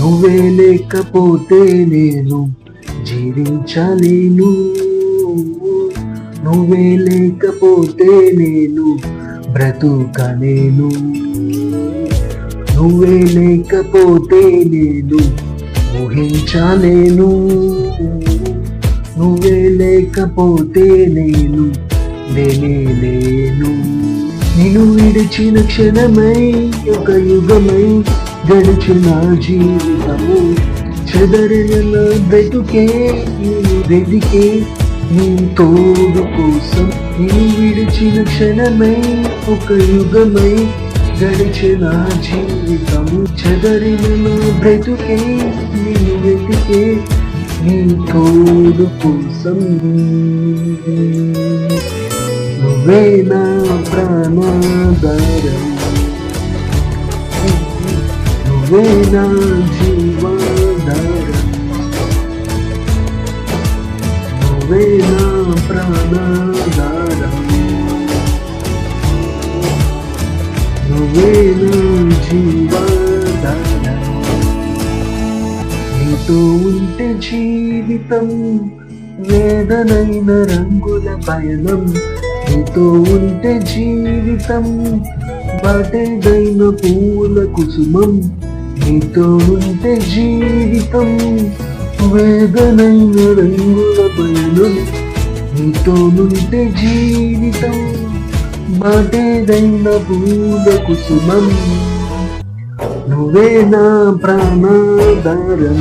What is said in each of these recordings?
నువ్వే లేకపోతే నేను జీవించలేను, నువ్వే లేకపోతే నేను బ్రతుకలేను, నువ్వే లేకపోతే నేను ఊహించలేను, నువ్వే లేకపోతే నేను లేను. నిన్ను విడిచిన క్షణమై ఒక యుగమై గడిచిన జీవితము చెదరిన బ్రతుకే వెదికే నీ తోడు కోసం. నిన్ను విడిచిన క్షణమై ఒక యుగమై గడిచిన జీవితము చెదరిన బ్రతుకే నిన్ను వెతికే నీ తోడు కోసం. నువ్వే నా ప్రాణాధారం, నువ్వే నా జీవాధారం, నువ్వే నా ప్రాణాధారం, నువ్వే నా జీవాధారం. నీతో ఉంటే జీవితం వేదనైన రంగుల పయనం, నీతో ఉంటే జీవితం బాటేదైన పూల కుసుమం, నీతో ఉంటే జీవితం వేదనైన రంగుల పయనం, నీతో ఉంటే జీవితం బాటేదైన పూల కుసుమం. నువ్వే నా ప్రాణాధారం,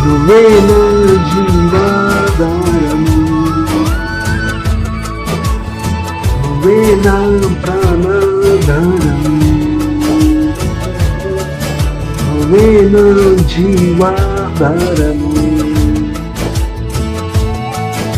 నువ్వే నా జీవాధారం, నువ్వే నా ప్రాణాధారం, నువ్వే నా జీవాధారం.